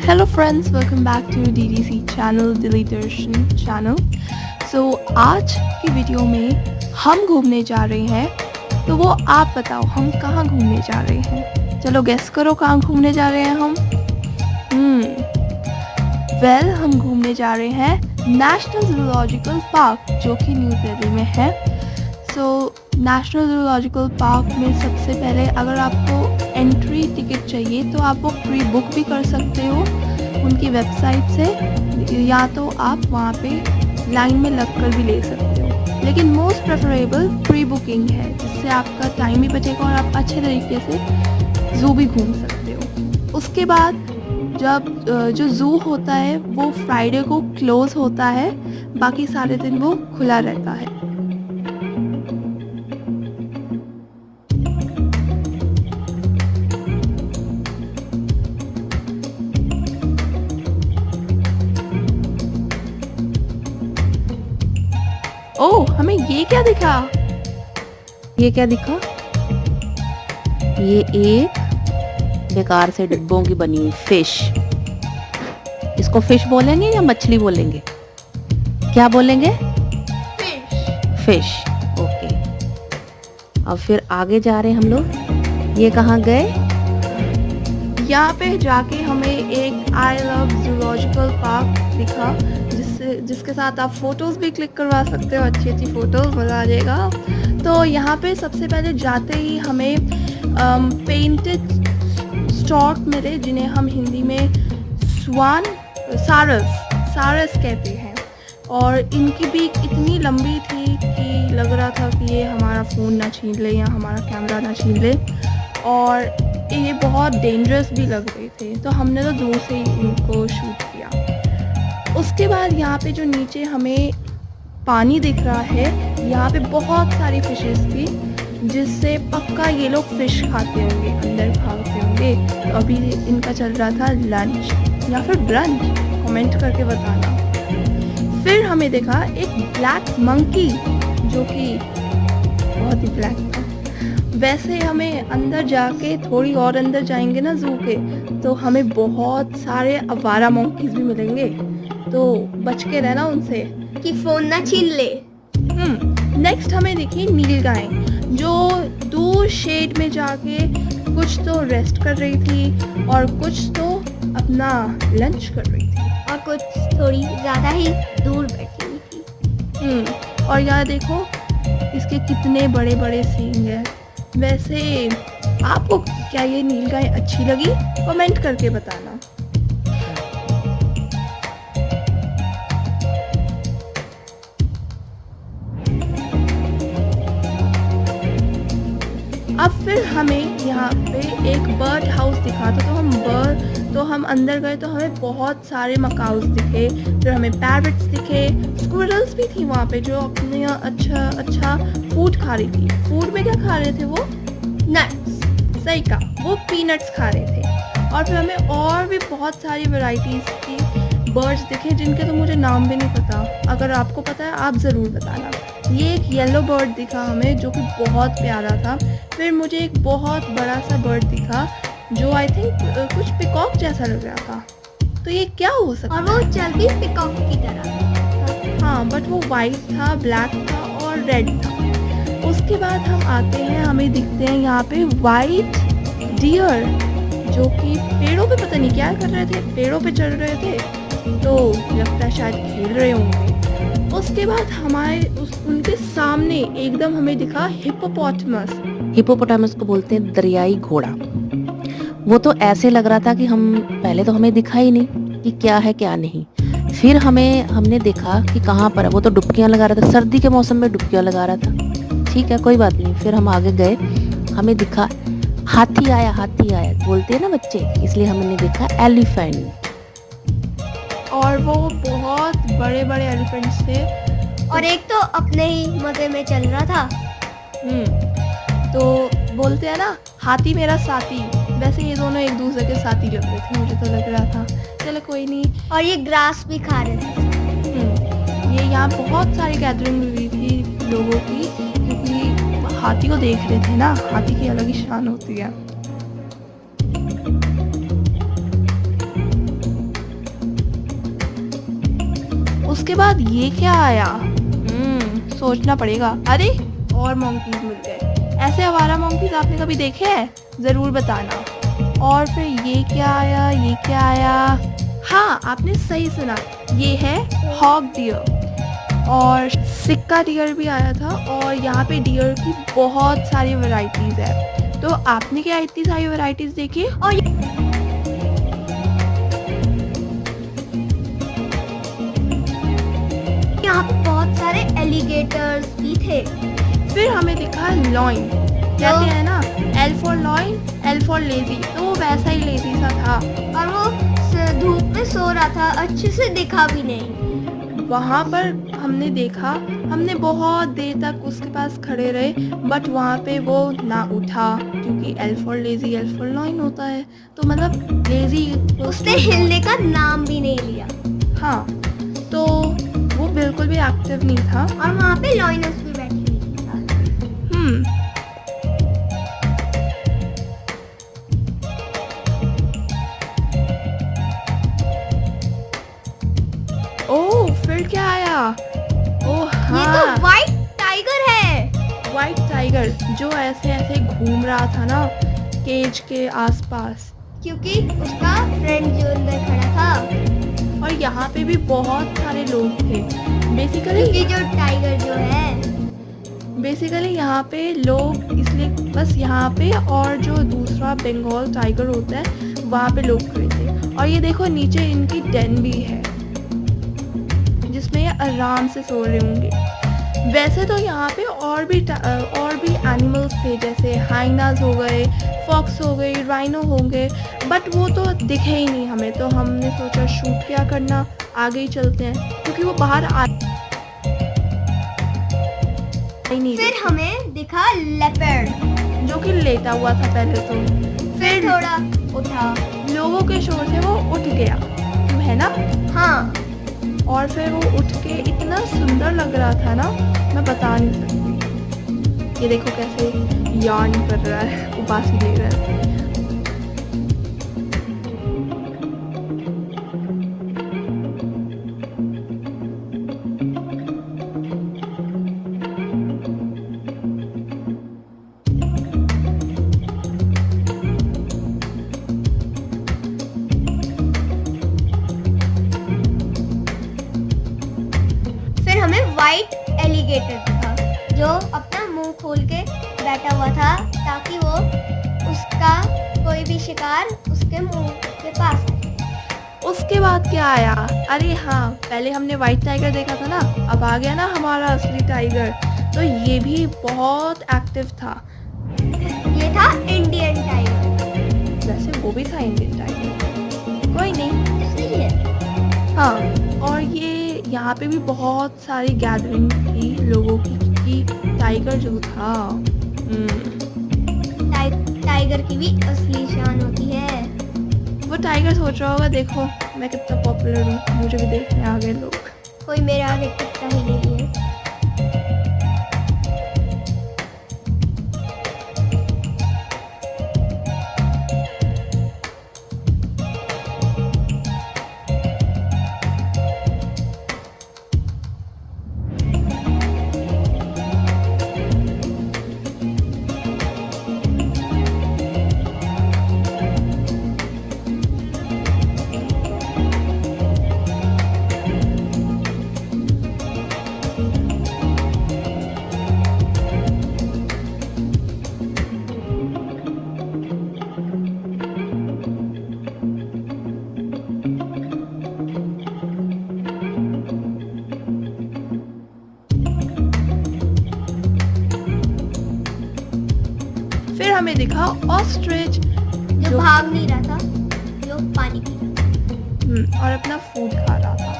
Hello friends, welcome back to DDC channel, Delhi Darshan channel. आज की video में हम घूमने जा रहे हैं, तो वो आप बताओ हम कहाँ घूमने जा रहे हैं। चलो गेस करो कहाँ घूमने जा रहे हैं हम। हम घूमने जा रहे हैं नेशनल जूलॉजिकल पार्क, जो कि न्यू दिल्ली में है। नेशनल जूलॉजिकल पार्क में सबसे पहले अगर आपको एंट्री टिकट चाहिए तो आप वो प्री बुक भी कर सकते हो उनकी वेबसाइट से, या तो आप वहाँ पे लाइन में लगकर भी ले सकते हो। लेकिन मोस्ट प्रेफरेबल प्री बुकिंग है, जिससे आपका टाइम भी बचेगा और आप अच्छे तरीके से ज़ू भी घूम सकते हो। उसके बाद जब जो ज़ू होता है वो फ्राइडे को क्लोज़ होता है, बाकी सारे दिन वो खुला रहता है। ओह, हमें ये क्या दिखा? ये क्या दिखा? ये एक बेकार से डिब्बों की बनी हुई फिश। इसको फिश बोलेंगे या मछली बोलेंगे? क्या बोलेंगे? फिश। ओके। अब फिर आगे जा रहे हैं हम लोग। ये कहाँ गए? यहाँ पे जाके हमें एक आई लव जूलॉजिकल पार्क दिखा, जिसके साथ आप फ़ोटोज़ भी क्लिक करवा सकते हो, अच्छी अच्छी फ़ोटोज़, मज़ा आ जाएगा। तो यहाँ पे सबसे पहले जाते ही हमें पेंटेड स्टॉक मिले, जिन्हें हम हिंदी में सारस कहते हैं। और इनकी बीक इतनी लंबी थी कि लग रहा था कि ये हमारा फ़ोन ना छीन ले या हमारा कैमरा ना छीन ले, और ये बहुत डेंजरस भी लग रहे थे, तो हमने तो दूर से ही इनको शूट किया। उसके बाद यहाँ पे जो नीचे हमें पानी दिख रहा है, यहाँ पे बहुत सारी फिशेस थी, जिससे पक्का ये लोग फ़िश खाते होंगे, अंदर भागते होंगे। तो अभी इनका चल रहा था लंच या फिर ब्रंच, कमेंट करके बताना। फिर हमें देखा एक ब्लैक मंकी, जो कि बहुत ही ब्लैक था। वैसे हमें अंदर जाके थोड़ी और अंदर जाएंगे ना ज़ू के, तो हमें बहुत सारे आवारा मंकीज़ भी मिलेंगे, तो बच के रहना उनसे कि फ़ोन ना छीन ले। नेक्स्ट हमें दिखी नीलगाय, जो दूर शेड में जाके कुछ तो रेस्ट कर रही थी और कुछ तो अपना लंच कर रही थी, और कुछ थोड़ी ज़्यादा ही दूर बैठी हुई थी। और यहाँ देखो इसके कितने बड़े बड़े सींग हैं। वैसे आपको क्या ये नीलगाय अच्छी लगी? कमेंट करके बताना। अब फिर हमें यहाँ पे एक बर्ड हाउस दिखा था, तो हम अंदर गए तो हमें बहुत सारे मकाउस दिखे, फिर हमें पैरट्स दिखे, स्क्विरल्स भी थी वहाँ पे, जो अपने अच्छा फूड खा रही थी। फूड में क्या खा रहे थे वो? नट्स। सही कहा, वो पीनट्स खा रहे थे। और फिर हमें और भी बहुत सारी वैरायटीज़ की बर्ड्स दिखे, जिनके तो मुझे नाम भी नहीं पता। अगर आपको पता है आप ज़रूर बताना। ये एक येलो बर्ड दिखा हमें, जो कि बहुत प्यारा था। फिर मुझे एक बहुत बड़ा सा बर्ड दिखा, जो आई थिंक कुछ पिकॉक जैसा लग रहा था। तो ये क्या हो सकता है? और वो चल भी पिकॉक की तरह। हाँ, बट वो वाइट था, ब्लैक था और रेड था। उसके बाद हम आते हैं, हमें दिखते हैं यहाँ पे वाइट डियर, जो कि पेड़ों पे पता नहीं क्या कर रहे थे, पेड़ों पे चढ़ रहे थे, तो लगता है शायद खेल रहे होंगे। उसके बाद उनके सामने एकदम हमें दिखा हिप्पोपोटामस। हिप्पोपोटामस को बोलते हैं दरियाई घोड़ा। वो तो ऐसे लग रहा था कि पहले तो हमें दिखा ही नहीं कि क्या है क्या नहीं। फिर हमने देखा कि कहाँ पर है। वो तो डुबकियाँ लगा रहा था, सर्दी के मौसम में डुबकियाँ लगा रहा था। ठीक है, कोई बात नहीं। फिर हम आगे गए, हमें दिखा हाथी आया बोलते हैं ना बच्चे, इसलिए हमने देखा एलिफेंट। और वो बहुत बड़े बड़े एलिफेंट्स थे, और एक तो अपने ही मज़े में चल रहा था। तो बोलते हैं ना, हाथी मेरा साथी। वैसे ये दोनों एक दूसरे के साथी लग रहे थे, मुझे तो लग रहा था। चलो कोई नहीं। और ये ग्रास भी खा रहे थे। ये यहाँ बहुत सारी गैदरिंग हुई थी लोगों की, क्योंकि हाथी को देख रहे थे ना। हाथी की अलग ही शान होती है। उसके बाद ये क्या आया? सोचना पड़ेगा। अरे और मंकीज मिल गए। ऐसे आवारा मंकीज आपने कभी देखे हैं? ज़रूर बताना। और फिर ये क्या आया? ये क्या आया? हाँ, आपने सही सुना, ये है हॉग डियर। और सिक्का डियर भी आया था। और यहाँ पे डियर की बहुत सारी वैरायटीज़ है। तो आपने क्या इतनी सारी वैरायटीज़ देखी? और यहाँ पे बहुत सारे एलिगेटर्स भी थे। फिर हमें दिखा लॉइन। कहते हैं ना, L for lion, L for lazy. तो वो वैसा ही लेजी सा था और वो धूप में सो रहा था, अच्छे से दिखा भी नहीं। वहाँ पर हमने देखा। हमने बहुत देर तक उसके पास खड़े रहे, बट वहाँ पे वो ना उठा, क्योंकि L for lazy, L for lion होता है। तो मतलब लेजी, उसने हिलने का नाम भी नहीं लिया। हाँ, तो वो बिल्कुल भी एक्टिव नहीं था। और वहाँ पे लॉइनस भी बैठी हुई थी साथ। ओह, फिर क्या आया? ओह ये हाँ, तो व्हाइट टाइगर है। व्हाइट टाइगर जो ऐसे ऐसे घूम रहा था ना केज के आसपास, क्योंकि उसका फ्रेंड जो अंदर खड़ा था। और यहाँ पे भी बहुत सारे लोग थे। क्योंकि जो टाइगर जो है, बेसिकली यहाँ पे लोग इसलिए बस यहाँ पे, और जो दूसरा बंगाल टाइगर होता है वहाँ पे लोग खड़े थे। और ये देखो नीचे इनकी डेन भी है जिसमें ये आराम से सो रहे होंगे। वैसे तो यहाँ पे और भी एनिमल्स थे, जैसे हाइनाज हो गए, फॉक्स हो गई, राइनो होंगे, बट वो तो दिखे ही नहीं हमें। तो हमने सोचा शूट क्या करना, आगे ही चलते हैं, क्योंकि वो बाहर आ ही नहीं। फिर हमें दिखा लेपर्ड, जो कि लेटा हुआ था पहले तो, फिर थोड़ा उठा। लोगों के शोर से वो उठ गया, है ना? हाँ, और फिर वो उठ के इतना सुंदर लग रहा था ना, मैं बता नहीं सकती। ये देखो कैसे यार्न कर रहा है, उबासी ले रहा है। फिर हमें व्हाइट एलिगेटर दिखा, जो अपना मुंह खोल के बैठा हुआ था, ताकि वो उसका कोई भी शिकार उसके मुंह के पास आए। उसके बाद क्या आया? अरे हाँ, पहले हमने व्हाइट टाइगर देखा था ना, अब आ गया ना हमारा असली टाइगर। तो ये भी बहुत एक्टिव था। ये था इंडियन टाइगर। वैसे वो भी था इंडियन टाइगर, कोई नहीं। सही है। हाँ, और ये यहाँ पे भी बहुत सारी गैदरिंग थी लोगों की, कि टाइगर जो था टाइगर की भी असली शान होती है। वो टाइगर सोच रहा होगा, देखो मैं कितना पॉपुलर हूँ, मुझे भी देखने आ गए लोग। कोई मेरे आगे टिकता ही नहीं है। फिर हमें दिखा ऑस्ट्रिच, जो भाग नहीं रहा था, जो पानी पी रहा था। और अपना फूड खा रहा था।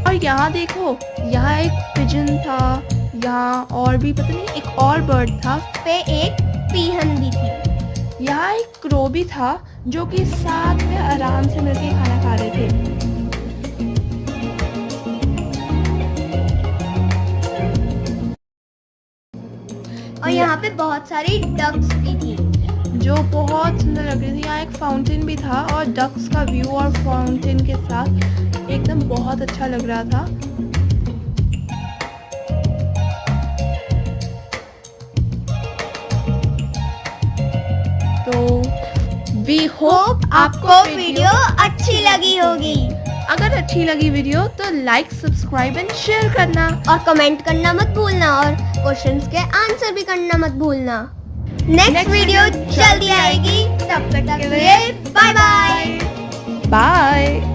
और यहाँ देखो, यहाँ एक पिजन था, यहाँ और भी पता नहीं एक और बर्ड था, पे एक पीहन भी थी। यहाँ एक क्रो भी था, जो कि साथ में आराम से मिलके खाना खा रहे थे। और यहाँ पे बहुत सारी डक्स भी थी। जो बहुत सुंदर लग रही थी। यहाँ एक फाउंटेन भी था और डक्स का व्यू और फाउंटेन के साथ एकदम बहुत अच्छा लग रहा था। तो वी होप आपको वीडियो अच्छी लगी होगी अगर अच्छी लगी वीडियो तो लाइक, सब्सक्राइब एंड शेयर करना। और कमेंट करना मत भूलना और क्वेश्चंस के आंसर भी करना मत भूलना। नेक्स्ट वीडियो जल्दी आएगी, तब तक के लिए बाय बाय। बाय।